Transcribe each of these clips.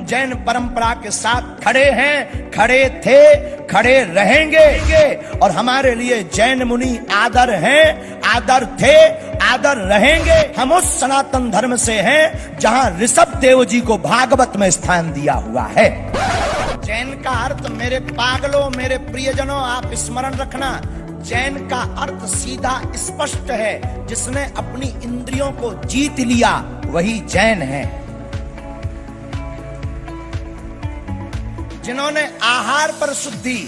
जैन परंपरा के साथ खड़े हैं, खड़े थे, खड़े रहेंगे और हमारे लिए जैन मुनि आदर हैं, आदर थे, आदर रहेंगे। हम उस सनातन धर्म से हैं जहां ऋषभ देव जी को भागवत में स्थान दिया हुआ है। जैन का अर्थ मेरे पागलों, मेरे प्रियजनों, आप स्मरण रखना, जैन का अर्थ सीधा स्पष्ट है, जिसने अपनी इंद्रियों को जीत लिया वही जैन है। जिन्होंने आहार पर शुद्धि,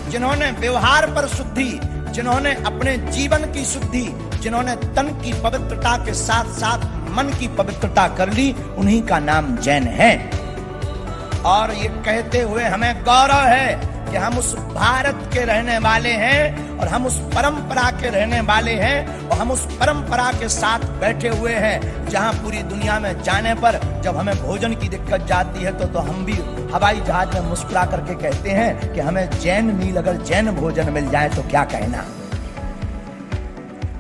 जिन्होंने व्यवहार पर शुद्धि, जिन्होंने अपने जीवन की शुद्धि, जिन्होंने तन की पवित्रता के साथ साथ मन की पवित्रता कर ली, उन्हीं का नाम जैन है। और ये कहते हुए हमें गौरव है कि हम उस भारत के रहने वाले हैं और हम उस परंपरा के रहने वाले हैं और हम उस परंपरा के साथ बैठे हुए हैं जहां पूरी दुनिया में जाने पर जब हमें भोजन की दिक्कत जाती है तो हम भी हवाई जहाज में मुस्कुरा करके कहते हैं कि हमें जैन मील, अगर जैन भोजन मिल जाए तो क्या कहना।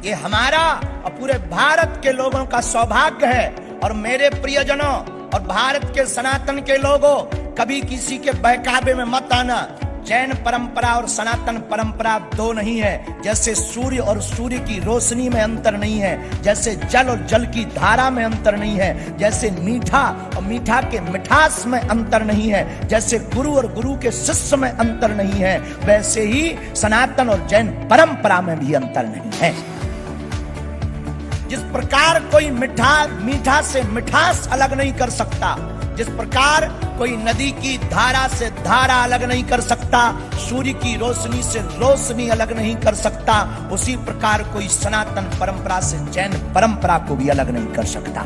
ये हमारा और पूरे भारत के लोगों का सौभाग्य है। और मेरे प्रियजनों और भारत के सनातन के लोगों, कभी किसी के बहकावे में मत आना। जैन परंपरा और सनातन परंपरा दो नहीं है। जैसे सूर्य और सूर्य की रोशनी में अंतर नहीं है, जैसे जल और जल की धारा में अंतर नहीं है, जैसे मीठा और मीठा के मिठास में अंतर नहीं है, जैसे गुरु और गुरु के शिष्य में अंतर नहीं है, वैसे ही सनातन और जैन परंपरा में भी अंतर नहीं है। जिस प्रकार कोई मीठा से मिठास अलग नहीं कर सकता, जिस प्रकार कोई नदी की धारा से धारा अलग नहीं कर सकता, सूर्य की रोशनी से रोशनी अलग नहीं कर सकता, उसी प्रकार कोई सनातन परंपरा से जैन परंपरा को भी अलग नहीं कर सकता।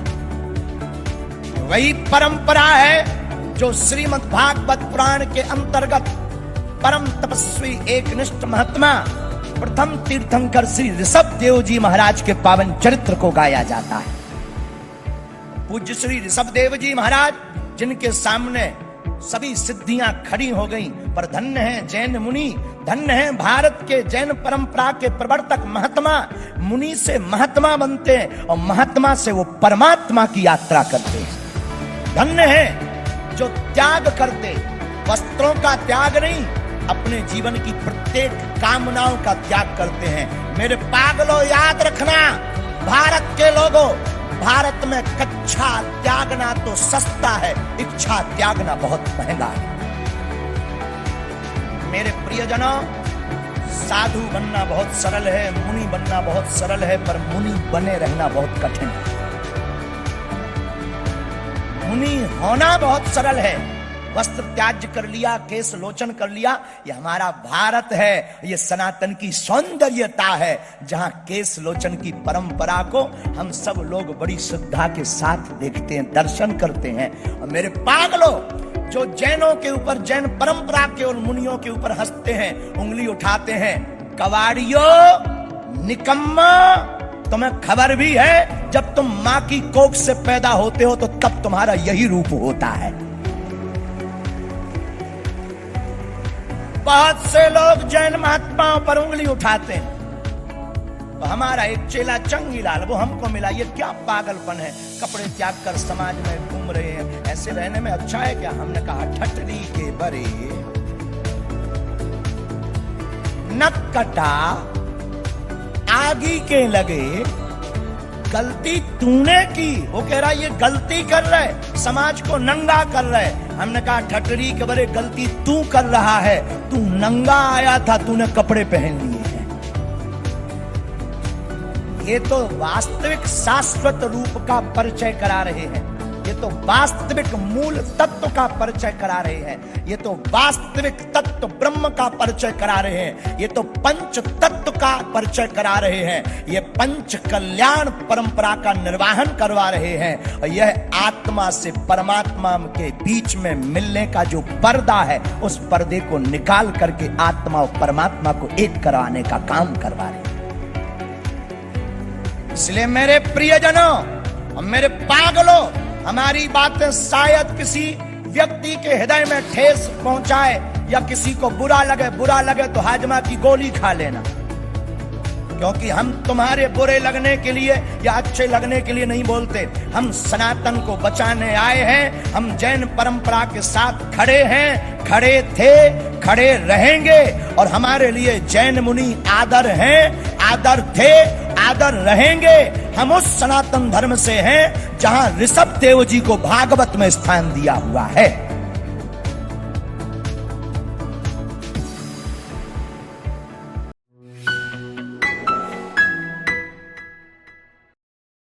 वही परंपरा है जो श्रीमद् भागवत पुराण के अंतर्गत परम तपस्वी एकनिष्ठ महात्मा प्रथम तीर्थंकर श्री ऋषभ देव जी महाराज के पावन चरित्र को गाया जाता है। पूज्य श्री ऋषभ देव जी महाराज, जिनके सामने सभी सिद्धियां खड़ी हो गईं, पर धन्य है जैन मुनि, धन्य है भारत के जैन परंपरा के प्रवर्तक महात्मा। मुनि से महात्मा बनते हैं और महात्मा से वो परमात्मा की यात्रा करते हैं। धन्य है जो त्याग करते, वस्त्रों का त्याग नहीं, अपने जीवन की प्रत्येक कामनाओं का त्याग करते हैं। मेरे पागलों, याद रखना, भारत के लोगों, भारत में कच्छा त्यागना तो सस्ता है, इच्छा त्यागना बहुत महंगा है। मेरे प्रियजनों, साधु बनना बहुत सरल है, मुनि बनना बहुत सरल है, पर मुनि बने रहना बहुत कठिन है। मुनि होना बहुत सरल है, वस्त्र त्याज्य कर लिया, केश लोचन कर लिया, ये हमारा भारत है, ये सनातन की सौंदर्यता है, जहां केश लोचन की परंपरा को हम सब लोग बड़ी श्रद्धा के साथ देखते हैं, दर्शन करते हैं। और मेरे पागलों, जो जैनों के ऊपर, जैन परंपरा के और मुनियों के ऊपर हंसते हैं, उंगली उठाते हैं, कवाड़ियों, निकम्मा, तुम्हें खबर भी है जब तुम मां की कोख से पैदा होते हो तो तब तुम्हारा यही रूप होता है। बहुत से लोग जैन महात्माओं पर उंगली उठाते हैं। तो हमारा एक चेला चंगीलाल, वो हमको मिला। ये क्या पागलपन है, कपड़े त्याग कर समाज में घूम रहे हैं, ऐसे रहने में अच्छा है क्या? हमने कहा, ठटरी के बरे नक कटा आगी के लगे, गलती तूने की। वो कह रहा ये गलती कर रहे, समाज को नंगा कर रहे। हमने कहा, ठटरी के बरे गलती तू कर रहा है, तू नंगा आया था, तूने कपड़े पहन लिए हैं। ये तो वास्तविक शाश्वत रूप का परिचय करा रहे हैं, ये तो वास्तविक मूल तत्व का परिचय करा रहे हैं, ये तो वास्तविक तत्व ब्रह्म का परिचय करा रहे हैं, ये तो पंच तत्व का परिचय करा रहे हैं, ये पंच कल्याण परंपरा का निर्वाहन करवा रहे हैं। और यह आत्मा से परमात्मा के बीच में मिलने का जो पर्दा है, उस पर्दे को निकाल करके आत्मा और परमात्मा को एक कराने का काम करवा रहे हैं। इसलिए मेरे प्रियजनों और मेरे पागलों, हमारी बातें शायद किसी व्यक्ति के हृदय में ठेस पहुंचाए या किसी को बुरा लगे तो हाजमा की गोली खा लेना, क्योंकि हम तुम्हारे बुरे लगने के लिए या अच्छे लगने के लिए नहीं बोलते। हम सनातन को बचाने आए हैं। हम जैन परंपरा के साथ खड़े हैं, खड़े थे, खड़े रहेंगे। और हमारे लिए जैन मुनि आदर हैं, आदर थे, आदर रहेंगे। हम उस सनातन धर्म से हैं जहां ऋषभ देव जी को भागवत में स्थान दिया हुआ है।